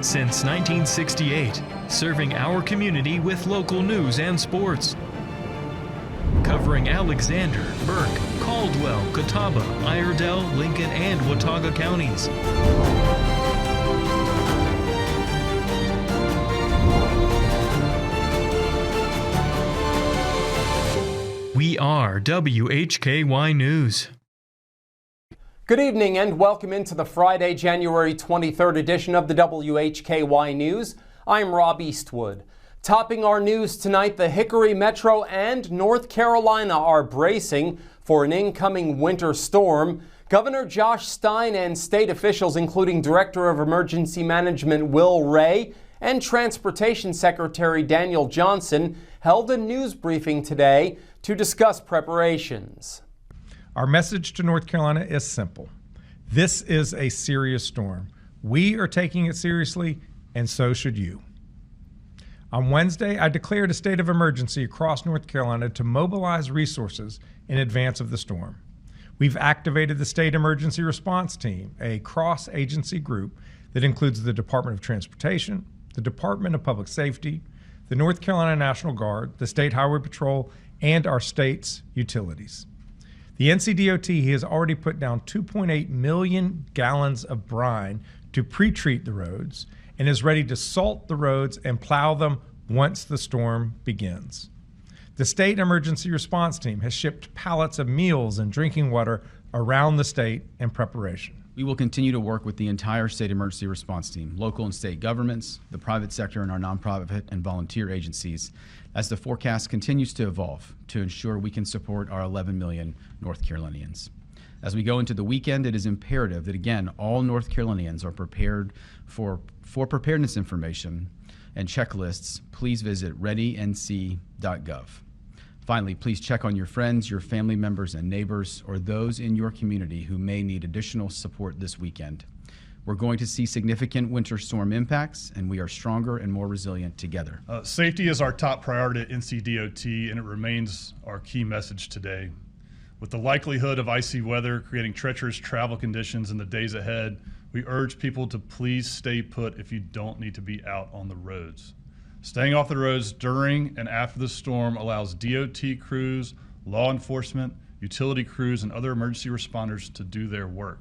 since 1968, serving our community with local news and sports. Covering Alexander, Burke, Caldwell, Catawba, Iredell, Lincoln, and Watauga counties. We are WHKY News. Good evening and welcome into the Friday, January 23rd edition of the WHKY News. I'm Rob Eastwood. Topping our news tonight, the Hickory Metro and North Carolina are bracing for an incoming winter storm. Governor Josh Stein and state officials, including Director of Emergency Management Will Ray and Transportation Secretary Daniel Johnson, held a news briefing today to discuss preparations. Our message to North Carolina is simple. This is a serious storm. We are taking it seriously, and so should you. On Wednesday, I declared a state of emergency across North Carolina to mobilize resources in advance of the storm. We've activated the State Emergency Response Team, a cross-agency group that includes the Department of Transportation, the Department of Public Safety, the North Carolina National Guard, the State Highway Patrol, and our state's utilities. The NCDOT has already put down 2.8 million gallons of brine to pre-treat the roads and is ready to salt the roads and plow them once the storm begins. The State Emergency Response Team has shipped pallets of meals and drinking water around the state in preparation. We will continue to work with the entire State Emergency Response Team, local and state governments, the private sector, and our nonprofit and volunteer agencies as the forecast continues to evolve to ensure we can support our 11 million North Carolinians. As we go into the weekend, it is imperative that, again, all North Carolinians are prepared for preparedness information and checklists. Please visit readync.gov. Finally, please check on your friends, your family members and neighbors, or those in your community who may need additional support this weekend. We're going to see significant winter storm impacts, and we are stronger and more resilient together. Safety is our top priority at NCDOT, and it remains our key message today. With the likelihood of icy weather creating treacherous travel conditions in the days ahead, we urge people to please stay put if you don't need to be out on the roads. Staying off the roads during and after the storm allows DOT crews, law enforcement, utility crews, and other emergency responders to do their work.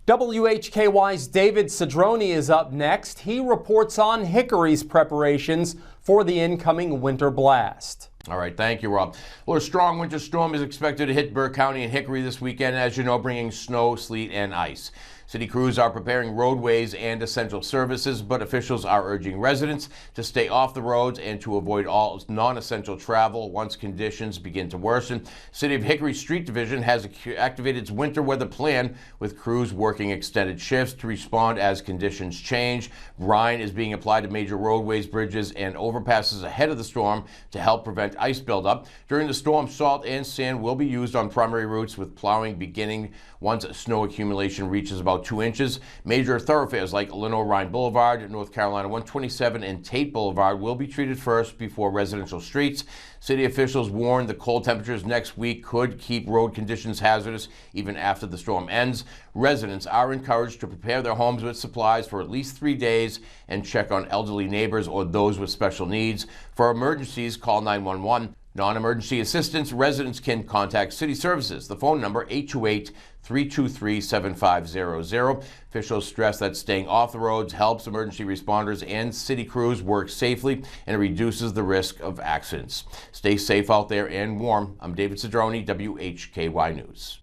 WHKY's David Cedrone is up next. He reports on Hickory's preparations for the incoming winter blast. All right, thank you, Rob. Well, a strong winter storm is expected to hit Burke County and Hickory this weekend, as you know, bringing snow, sleet, and ice. City crews are preparing roadways and essential services, but officials are urging residents to stay off the roads and to avoid all non-essential travel once conditions begin to worsen. City of Hickory Street Division has activated its winter weather plan with crews working extended shifts to respond as conditions change. Brine is being applied to major roadways, bridges, and overpasses ahead of the storm to help prevent ice buildup. During the storm, salt and sand will be used on primary routes, with plowing beginning once snow accumulation reaches about 2 inches. Major thoroughfares like Leno-Rhine Boulevard, North Carolina 127, and Tate Boulevard will be treated first before residential streets. City officials warn the cold temperatures next week could keep road conditions hazardous even after the storm ends. Residents are encouraged to prepare their homes with supplies for at least 3 days and check on elderly neighbors or those with special needs. For emergencies, call 911. Non-emergency assistance, residents can contact City Services. The phone number 828-323-7500. Officials stress that staying off the roads helps emergency responders and city crews work safely, and it reduces the risk of accidents. Stay safe out there and warm. I'm David Cedrone, WHKY News.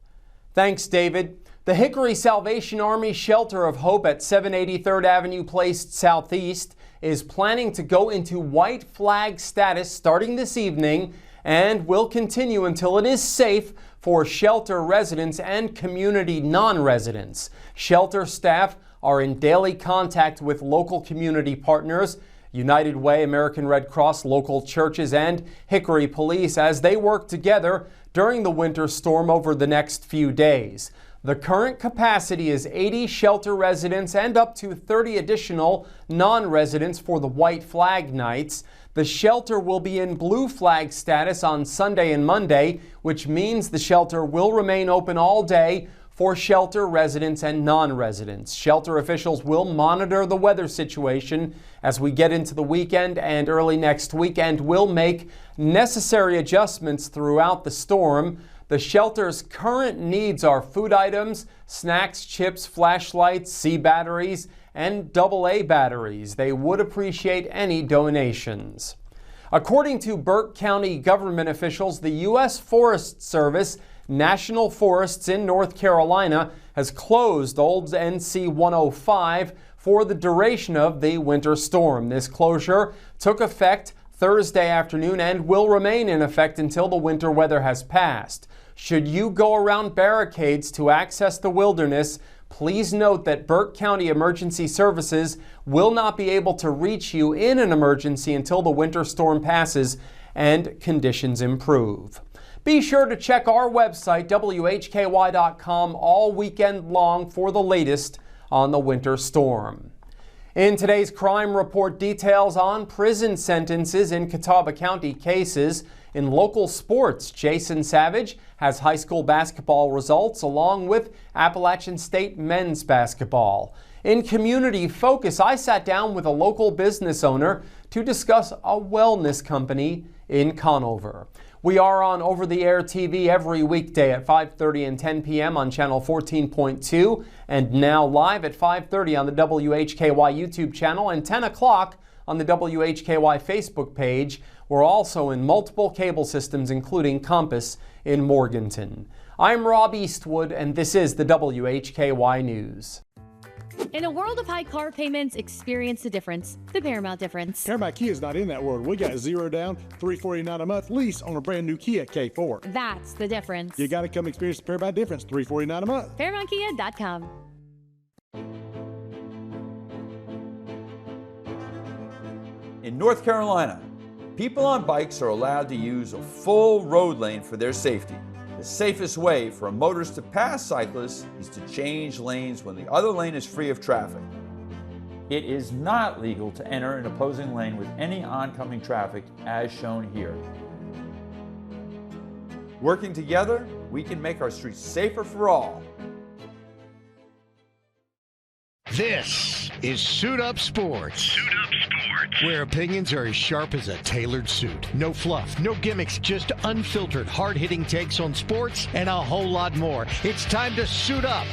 Thanks, David. The Hickory Salvation Army Shelter of Hope at 783rd Avenue Place Southeast is planning to go into white flag status starting this evening and will continue until it is safe for shelter residents and community non-residents. Shelter staff are in daily contact with local community partners, United Way, American Red Cross, local churches, and Hickory Police as they work together during the winter storm over the next few days. The current capacity is 80 shelter residents and up to 30 additional non-residents for the white flag nights. The shelter will be in blue flag status on Sunday and Monday, which means the shelter will remain open all day for shelter residents and non-residents. Shelter officials will monitor the weather situation as we get into the weekend and early next week and will make necessary adjustments throughout the storm. The shelter's current needs are food items, snacks, chips, flashlights, C batteries, and AA batteries. They would appreciate any donations. According to Burke County government officials, the U.S. Forest Service National Forests in North Carolina has closed Old NC 105 for the duration of the winter storm. This closure took effect Thursday afternoon and will remain in effect until the winter weather has passed. Should you go around barricades to access the wilderness, please note that Burke County Emergency Services will not be able to reach you in an emergency until the winter storm passes and conditions improve. Be sure to check our website, WHKY.com, all weekend long for the latest on the winter storm. In today's crime report, details on prison sentences in Catawba County cases. In local sports, Jason Savage has high school basketball results along with Appalachian State men's basketball. In Community Focus, I sat down with a local business owner to discuss a wellness company in Conover. We are on over-the-air TV every weekday at 5:30 and 10 p.m. on channel 14.2 and now live at 5:30 on the WHKY YouTube channel and 10 o'clock on the WHKY Facebook page. We're also in multiple cable systems, including Compass in Morganton. I'm Rob Eastwood, and this is the WHKY News. In a world of high car payments, experience the difference, the Paramount difference. Paramount Kia is not in that world. We got 0 down, $349 a month lease on a brand new Kia K4. That's the difference. You got to come experience the Paramount difference, $349 a month. ParamountKia.com. In North Carolina, people on bikes are allowed to use a full road lane for their safety. The safest way for a motorist to pass cyclists is to change lanes when the other lane is free of traffic. It is not legal to enter an opposing lane with any oncoming traffic as shown here. Working together, we can make our streets safer for all. This is Suit Up Sports. Suit Up Sports. Where opinions are as sharp as a tailored suit. No fluff, no gimmicks, just unfiltered, hard-hitting takes on sports and a whole lot more. It's time to suit up.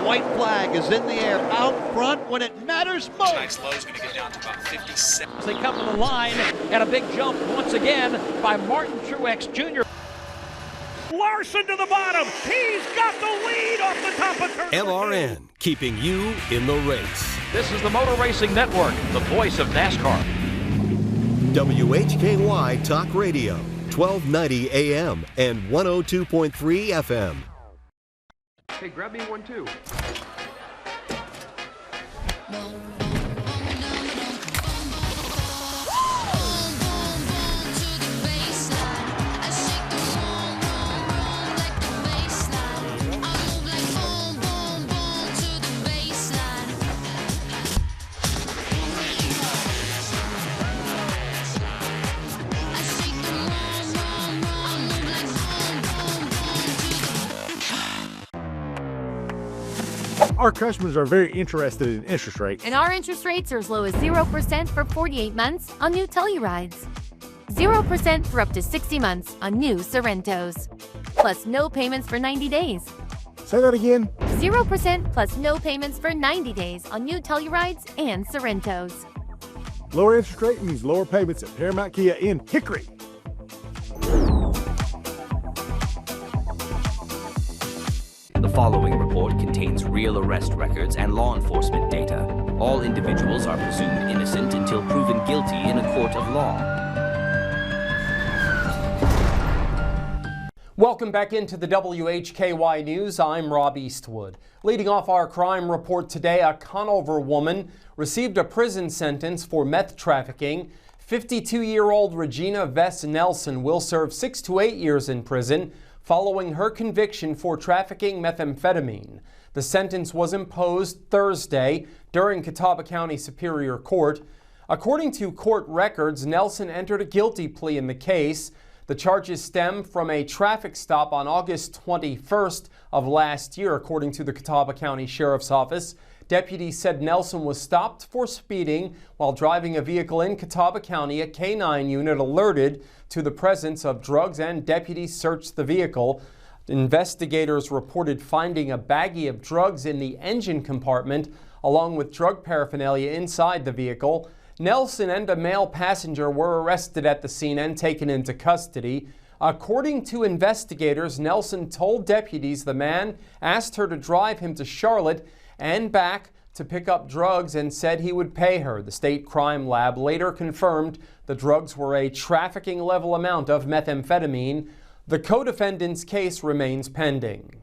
White flag is in the air, out front when it matters most. Tonight's low is going to get down to about 57. They come to the line, and a big jump once again by Martin Truex Jr. Larson to the bottom. He's got the lead off the top of turn. LRN, keeping you in the race. This is the Motor Racing Network, the voice of NASCAR. WHKY Talk Radio, 1290 AM and 102.3 FM. Hey, grab me one too. Our customers are very interested in interest rates. And our interest rates are as low as 0% for 48 months on new Tellurides. 0% for up to 60 months on new Sorrentos. Plus no payments for 90 days. Say that again. 0% plus no payments for 90 days on new Tellurides and Sorrentos. Lower interest rate means lower payments at Paramount Kia in Hickory. The following report contains real arrest records and law enforcement data. All individuals are presumed innocent until proven guilty in a court of law. Welcome back into the WHKY News. I'm Rob Eastwood. Leading off our crime report today, a Conover woman received a prison sentence for meth trafficking. 52-year-old Regina Vess Nelson will serve 6 to 8 years in prison following her conviction for trafficking methamphetamine. The sentence was imposed Thursday during Catawba County Superior Court. According to court records, Nelson entered a guilty plea in the case. The charges stem from a traffic stop on August 21st of last year, according to the Catawba County Sheriff's Office. Deputies said Nelson was stopped for speeding while driving a vehicle in Catawba County. A K-9 unit alerted to the presence of drugs and deputies searched the vehicle. Investigators reported finding a baggie of drugs in the engine compartment along with drug paraphernalia inside the vehicle. Nelson and a male passenger were arrested at the scene and taken into custody. According to investigators, Nelson told deputies the man asked her to drive him to Charlotte and back to pick up drugs and said he would pay her. The state crime lab later confirmed the drugs were a trafficking level amount of methamphetamine. The co-defendant's case remains pending.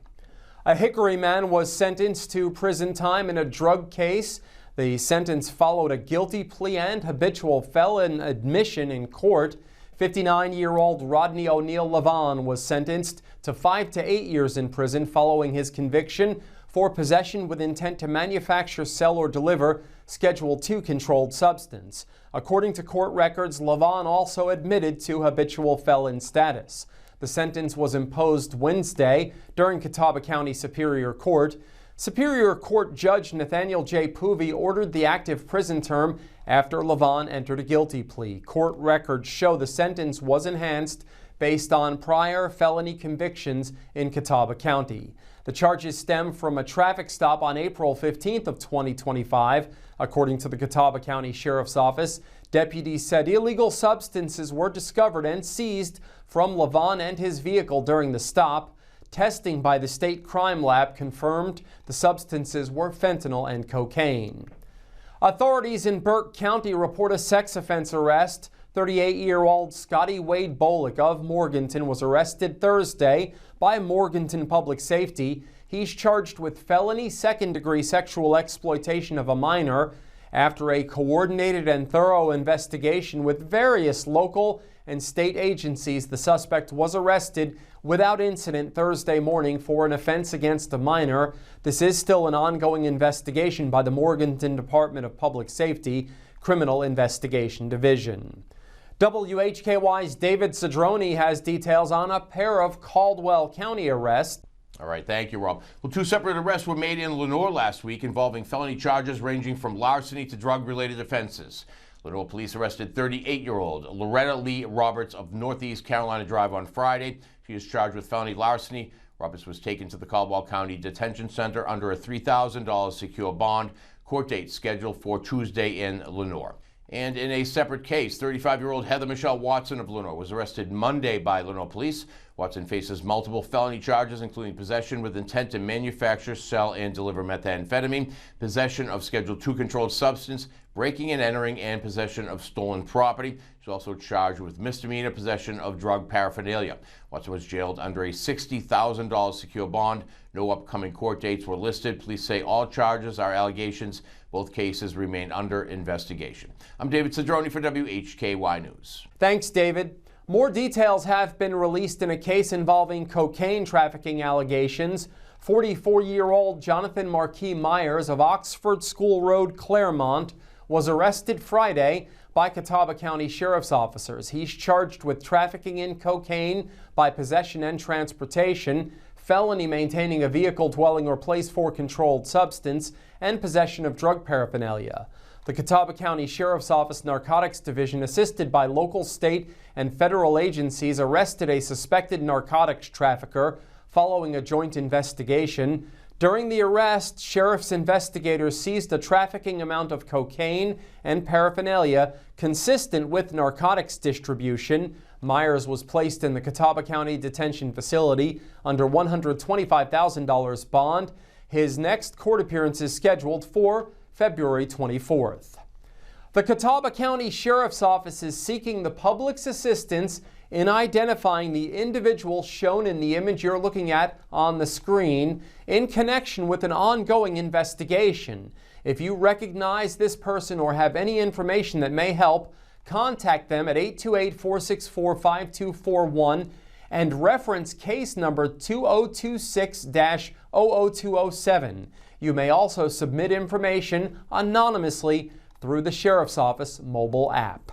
A Hickory man was sentenced to prison time in a drug case. The sentence followed a guilty plea and habitual felon admission in court. 59-year-old Rodney O'Neill Levon was sentenced to 5 to 8 years in prison following his conviction for possession with intent to manufacture, sell, or deliver Schedule II controlled substance. According to court records, Levon also admitted to habitual felon status. The sentence was imposed Wednesday during Catawba County Superior Court. Superior Court Judge Nathaniel J. Poovey ordered the active prison term after Levon entered a guilty plea. Court records show the sentence was enhanced based on prior felony convictions in Catawba County. The charges stem from a traffic stop on April 15th of 2025. According to the Catawba County Sheriff's Office, deputies said illegal substances were discovered and seized from Levon and his vehicle during the stop. Testing by the state crime lab confirmed the substances were fentanyl and cocaine. Authorities in Burke County report a sex offense arrest. 38-year-old Scotty Wade Bolick of Morganton was arrested Thursday by Morganton Public Safety. He's charged with felony second-degree sexual exploitation of a minor. After a coordinated and thorough investigation with various local and state agencies, the suspect was arrested without incident Thursday morning for an offense against a minor. This is still an ongoing investigation by the Morganton Department of Public Safety Criminal Investigation Division. WHKY's David Cedrone has details on a pair of Caldwell County arrests. All right, thank you, Rob. Well, 2 separate arrests were made in Lenoir last week involving felony charges ranging from larceny to drug-related offenses. Lenoir police arrested 38-year-old Loretta Lee Roberts of Northeast Carolina Drive on Friday. She is charged with felony larceny. Roberts was taken to the Caldwell County Detention Center under a $3,000 secure bond. Court date scheduled for Tuesday in Lenoir. And in a separate case, 35-year-old Heather Michelle Watson of Lenoir was arrested Monday by Lenoir police. Watson faces multiple felony charges, including possession with intent to manufacture, sell, and deliver methamphetamine, possession of Schedule II controlled substance, breaking and entering, and possession of stolen property. She's also charged with misdemeanor possession of drug paraphernalia. Watson was jailed under a $60,000 secure bond. No upcoming court dates were listed. Police say all charges are allegations. Both cases remain under investigation. I'm David Cedrone for WHKY News. Thanks, David. More details have been released in a case involving cocaine trafficking allegations. 44-year-old Jonathan Marquis Myers of Oxford School Road, Claremont, was arrested Friday by Catawba County Sheriff's officers. He's charged with trafficking in cocaine by possession and transportation, felony maintaining a vehicle, dwelling, or place for controlled substance, and possession of drug paraphernalia. The Catawba County Sheriff's Office Narcotics Division, assisted by local, state, and federal agencies, arrested a suspected narcotics trafficker following a joint investigation. During the arrest, sheriff's investigators seized a trafficking amount of cocaine and paraphernalia consistent with narcotics distribution. Myers was placed in the Catawba County Detention Facility under $125,000 bond. His next court appearance is scheduled for February 24th. The Catawba County Sheriff's Office is seeking the public's assistance in identifying the individual shown in the image you're looking at on the screen in connection with an ongoing investigation. If you recognize this person or have any information that may help, contact them at 828-464-5241 and reference case number 2026-00207. You may also submit information anonymously through the Sheriff's Office mobile app.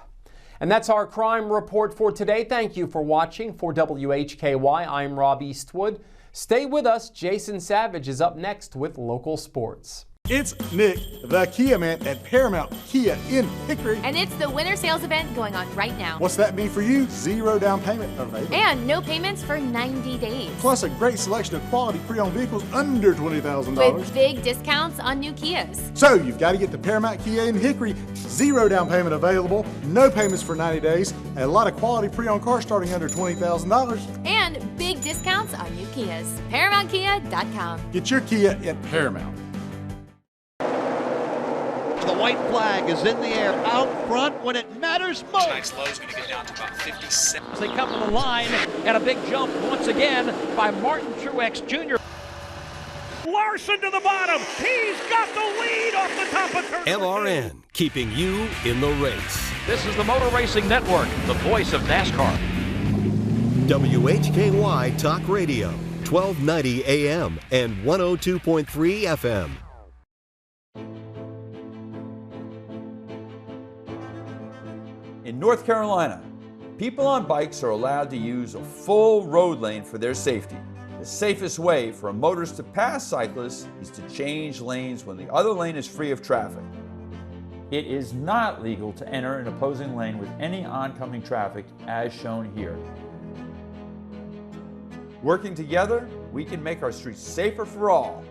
And that's our crime report for today. Thank you for watching. For WHKY, I'm Rob Eastwood. Stay with us. Jason Savage is up next with local sports. It's Nick, the Kia man at Paramount Kia in Hickory. And it's the winter sales event going on right now. What's that mean for you? Zero down payment available. And no payments for 90 days. Plus a great selection of quality pre-owned vehicles under $20,000. With big discounts on new Kias. So you've got to get to Paramount Kia in Hickory. Zero down payment available, no payments for 90 days, and a lot of quality pre-owned cars starting under $20,000. And big discounts on new Kias. ParamountKia.com. Get your Kia at Paramount. The white flag is in the air, out front when it matters most. Tonight's low is going to get down to about 57. They come to the line, and a big jump once again by Martin Truex Jr. Larson to the bottom. He's got the lead off the top of turn. LRN, keeping you in the race. This is the Motor Racing Network, the voice of NASCAR. WHKY Talk Radio, 1290 AM and 102.3 FM. In North Carolina, people on bikes are allowed to use a full road lane for their safety. The safest way for a motorist to pass cyclists is to change lanes when the other lane is free of traffic. It is not legal to enter an opposing lane with any oncoming traffic as shown here. Working together, we can make our streets safer for all.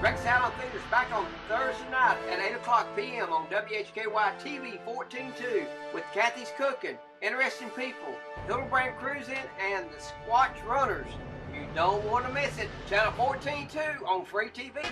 Rex Allen Theater's back on Thursday night at 8 o'clock p.m. on WHKY TV 14.2 with Kathy's Cooking, Interesting People, Hildebrand Cruising, and the Squatch Runners. You don't want to miss it. Channel 14.2 on free TV.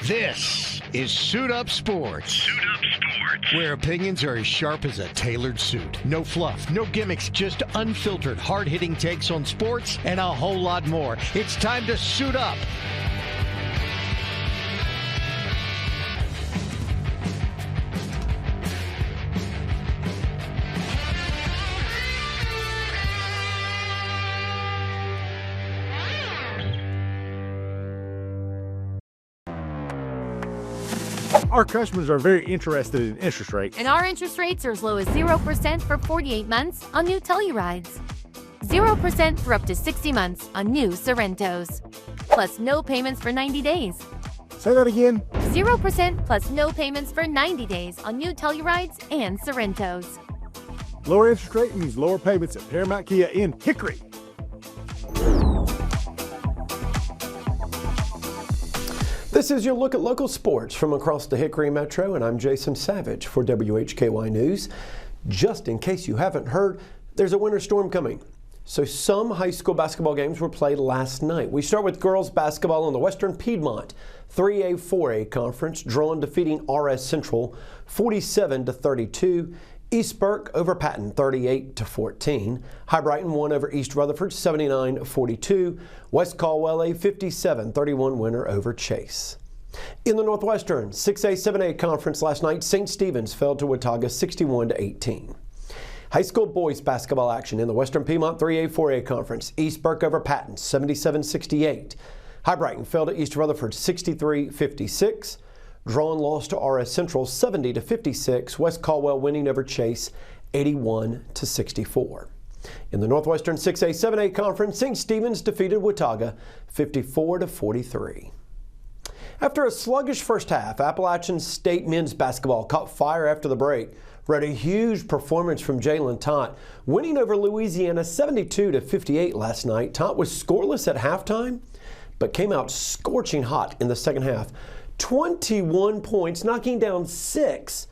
This is Suit Up Sports. Suit Up Sports. Where opinions are as sharp as a tailored suit. No fluff, no gimmicks, just unfiltered, hard-hitting takes on sports and a whole lot more. It's time to suit up. Our customers are very interested in interest rates. And our interest rates are as low as 0% for 48 months on new Tellurides. 0% for up to 60 months on new Sorrentos. Plus no payments for 90 days. Say that again. 0% plus no payments for 90 days on new Tellurides and Sorrentos. Lower interest rate means lower payments at Paramount Kia in Hickory. This is your look at local sports from across the Hickory Metro, and I'm Jason Savage for WHKY News. Just in case you haven't heard, there's a winter storm coming. So some high school basketball games were played last night. We start with girls basketball in the Western Piedmont 3A, 4A conference, drawn defeating RS Central 47-32. East Burke over Patton 38-14. High Brighton won over East Rutherford 79-42. West Caldwell a 57-31 winner over Chase. In the Northwestern 6A, 7A conference last night, St. Stephen's fell to Watauga 61-18. High school boys basketball action in the Western Piedmont 3A, 4A conference. East Burke over Patton 77-68. High Brighton fell to East Rutherford 63-56. Drawn loss to RS Central 70-56. West Caldwell winning over Chase 81-64. In the Northwestern 6A, 7A conference, St. Stephen's defeated Watauga 54-43. After a sluggish first half, Appalachian State men's basketball caught fire after the break. Read a huge performance from Jalen Tott, winning over Louisiana 72-58 last night. Tott was scoreless at halftime, but came out scorching hot in the second half. 21 points, knocking down 6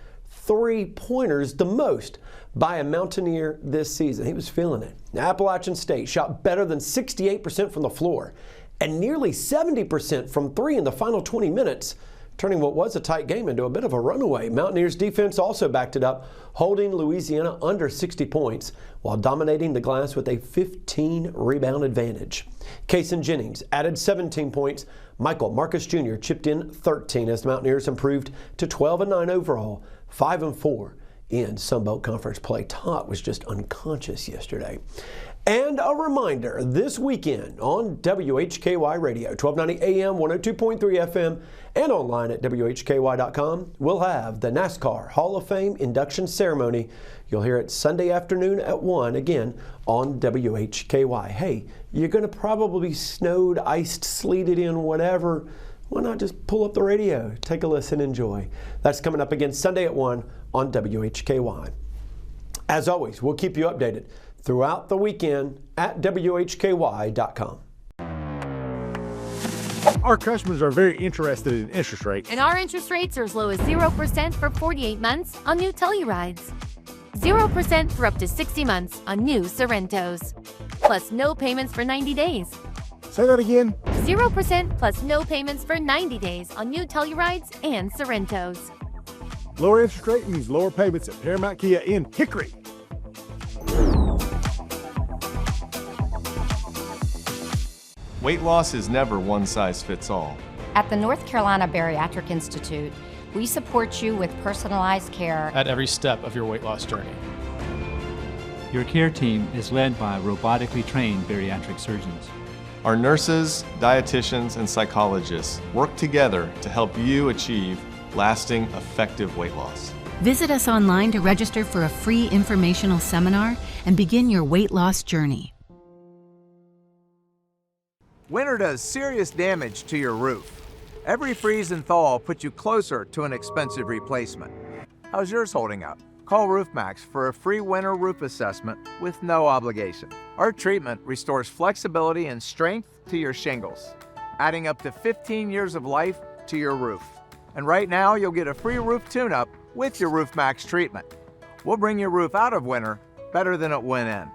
3-pointers, the most by a Mountaineer this season. He was feeling it. Now, Appalachian State shot better than 68% from the floor and nearly 70% from three in the final 20 minutes, turning what was a tight game into a bit of a runaway. Mountaineers defense also backed it up, holding Louisiana under 60 points while dominating the glass with a 15-rebound advantage. Kaysen Jennings added 17 points. Michael Marcus Jr. chipped in 13 as the Mountaineers improved to 12-9 overall, 5-4 in Sunbelt Conference play. Todd was just unconscious yesterday. And a reminder, this weekend on WHKY Radio, 1290 AM, 102.3 FM, and online at WHKY.com, we'll have the NASCAR Hall of Fame induction ceremony. You'll hear it Sunday afternoon at 1, again, on WHKY. Hey, you're going to probably be snowed, iced, sleeted in, whatever. Why not just pull up the radio, take a listen, enjoy. That's coming up again Sunday at 1 on WHKY. As always, we'll keep you updated throughout the weekend at WHKY.com. Our customers are very interested in interest rates. And our interest rates are as low as 0% for 48 months on new Tellurides. 0% for up to 60 months on new Sorrentos. Plus no payments for 90 days. Say that again. 0% plus no payments for 90 days on new Tellurides and Sorrentos. Lower interest rate means lower payments at Paramount Kia in Hickory. Weight loss is never one size fits all. At the North Carolina Bariatric Institute, we support you with personalized care at every step of your weight loss journey. Your care team is led by robotically trained bariatric surgeons. Our nurses, dietitians, and psychologists work together to help you achieve lasting, effective weight loss. Visit us online to register for a free informational seminar and begin your weight loss journey. Winter does serious damage to your roof. Every freeze and thaw puts you closer to an expensive replacement. How's yours holding up? Call RoofMax for a free winter roof assessment with no obligation. Our treatment restores flexibility and strength to your shingles, adding up to 15 years of life to your roof. And right now, you'll get a free roof tune-up with your RoofMax treatment. We'll bring your roof out of winter better than it went in.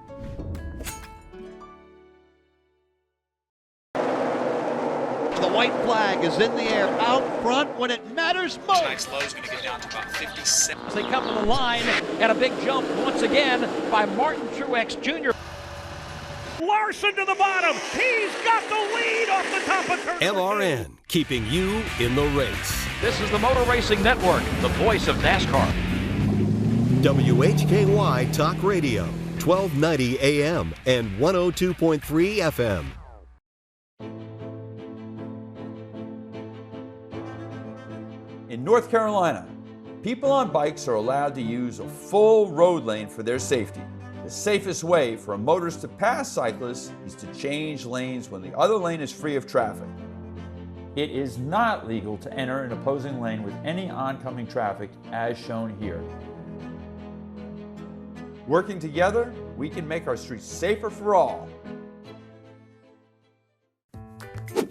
The white flag is in the air out front when it matters most. Tonight's low is going to get down to about 57. They come to the line, and a big jump once again by Martin Truex Jr. Larson to the bottom. He's got the lead off the top of turn. LRN, keeping you in the race. This is the Motor Racing Network, the voice of NASCAR. WHKY Talk Radio, 1290 AM and 102.3 FM. In North Carolina, people on bikes are allowed to use a full road lane for their safety. The safest way for a motorist to pass cyclists is to change lanes when the other lane is free of traffic. It is not legal to enter an opposing lane with any oncoming traffic as shown here. Working together, we can make our streets safer for all.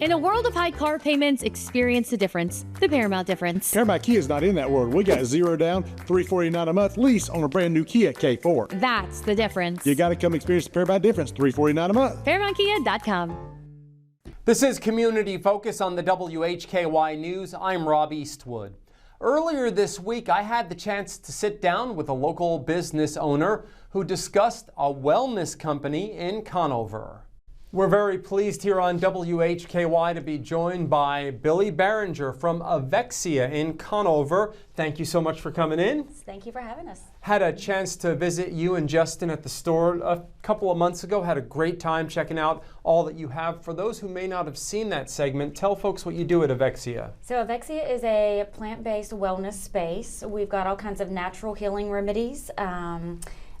In a world of high car payments, experience the difference, the Paramount difference. Paramount Kia is not in that world. We got 0 down, $349 a month lease on a brand new Kia K4. That's the difference. You got to come experience the Paramount difference, $349 a month. ParamountKia.com. This is Community Focus on the WHKY News. I'm Rob Eastwood. Earlier this week, I had the chance to sit down with a local business owner who discussed a wellness company in Conover. We're very pleased here on WHKY to be joined by Billie Barringer from Evexia in Conover. Thank you so much for coming in. Thank you for having us. Had a chance to visit you and Justin at the store a couple of months ago. Had a great time checking out all that you have. For those who may not have seen that segment, tell folks what you do at Evexia. So Evexia is a plant-based wellness space. We've got all kinds of natural healing remedies.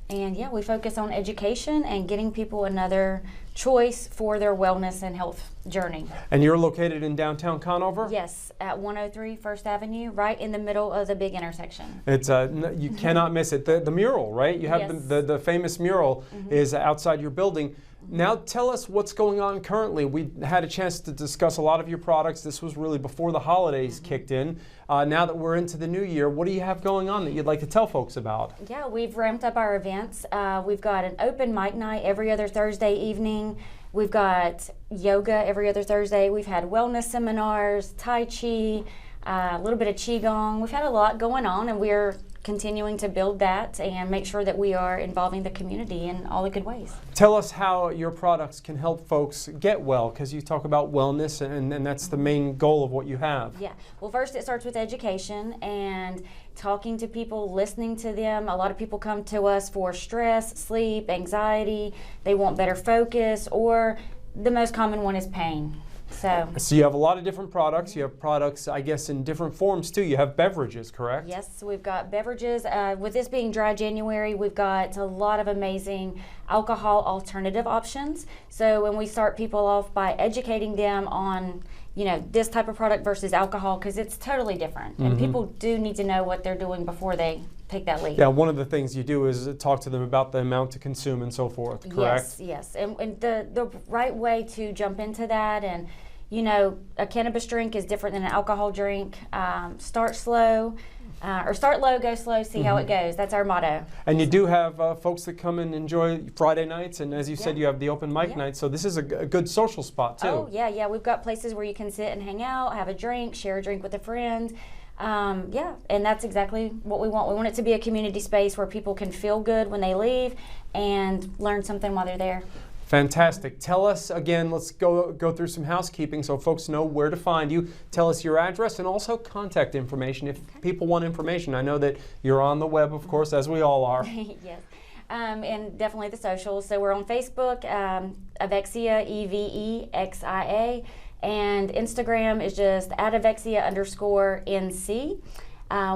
And yeah, we focus on education and getting people another choice for their wellness and health journey. And you're located in downtown Conover? Yes, at 103 First Avenue, right in the middle of the big intersection. It's you cannot miss it. The mural, right? You have yes. the famous mural is outside your building. Now tell us what's going on currently. We had a chance to discuss a lot of your products. This was really before the holidays kicked in. Now that we're into the new year, what do you have going on that you'd like to tell folks about? Yeah, we've ramped up our events. We've got an open mic night every other Thursday evening. We've got yoga every other Thursday. We've had wellness seminars, Tai Chi, a little bit of Qigong. We've had a lot going on, and we're continuing to build that and make sure that we are involving the community in all the good ways. Tell us how your products can help folks get well, because you talk about wellness and that's the main goal of what you have. Yeah, well, first it starts with education and talking to people, listening to them. A lot of people come to us for stress, sleep, anxiety. They want better focus, or the most common one is pain. So you have a lot of different products. You have products, I guess, in different forms too. You have beverages, correct? Yes, we've got beverages. With this being dry January, we've got a lot of amazing alcohol alternative options. So when we start people off by educating them on, you know, this type of product versus alcohol, because it's totally different. And people do need to know what they're doing before they take that leap. Yeah, one of the things you do is talk to them about the amount to consume and so forth, correct? Yes, yes. And the right way to jump into that, and you know, a cannabis drink is different than an alcohol drink. Start slow, or start low, go slow, see how it goes. That's our motto. And you do have folks that come and enjoy Friday nights, and as you said, you have the open mic night, so this is a good social spot too. Oh, yeah, we've got places where you can sit and hang out, have a drink, share a drink with a friend. Yeah, and that's exactly what we want. We want it to be a community space where people can feel good when they leave and learn something while they're there. Fantastic. Tell us again, let's go through some housekeeping so folks know where to find you. Tell us your address and also contact information if people want information. I know that you're on the web, of course, as we all are. Yes. And definitely the socials. So we're on Facebook, Evexia, EVEXIA, and Instagram is just @Evexia_NC.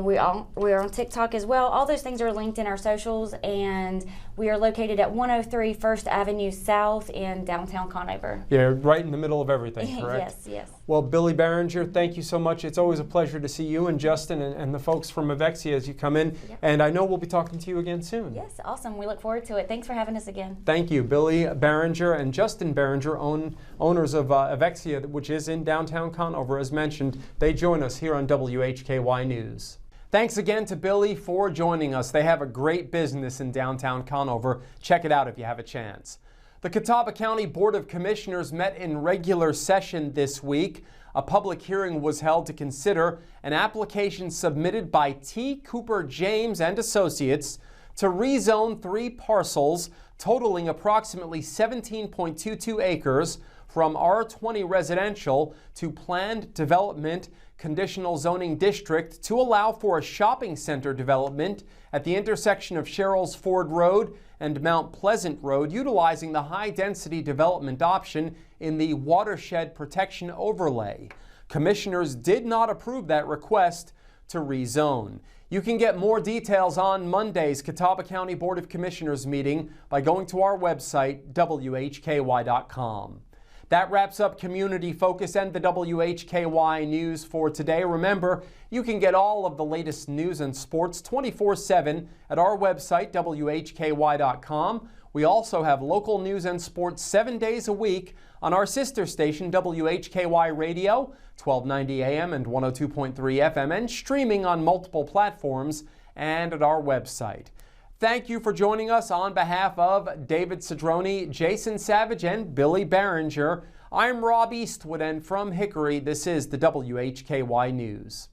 We're on TikTok as well. All those things are linked in our socials, and we are located at 103 First Avenue South in downtown Conover. Yeah, right in the middle of everything, correct? Yes, yes. Well, Billie Barringer, thank you so much. It's always a pleasure to see you and Justin and the folks from Evexia as you come in. Yep. And I know we'll be talking to you again soon. Yes, awesome. We look forward to it. Thanks for having us again. Thank you. Billie Barringer and Justin Barringer, owners of Evexia, which is in downtown Conover, as mentioned. They join us here on WHKY News. Thanks again to Billie for joining us. They have a great business in downtown Conover. Check it out if you have a chance. The Catawba County Board of Commissioners met in regular session this week. A public hearing was held to consider an application submitted by T. Cooper James and Associates to rezone 3 parcels totaling approximately 17.22 acres from R20 residential to planned development conditional zoning district to allow for a shopping center development at the intersection of Sherrills Ford Road and Mount Pleasant Road, utilizing the high-density development option in the watershed protection overlay. Commissioners did not approve that request to rezone. You can get more details on Monday's Catawba County Board of Commissioners meeting by going to our website, WHKY.com. That wraps up Community Focus and the WHKY News for today. Remember, you can get all of the latest news and sports 24/7 at our website, WHKY.com. We also have local news and sports 7 days a week on our sister station, WHKY Radio, 1290 AM and 102.3 FM, and streaming on multiple platforms and at our website. Thank you for joining us on behalf of David Cedrone, Jason Savage, and Billie Barringer. I'm Rob Eastwood, and from Hickory, this is the WHKY News.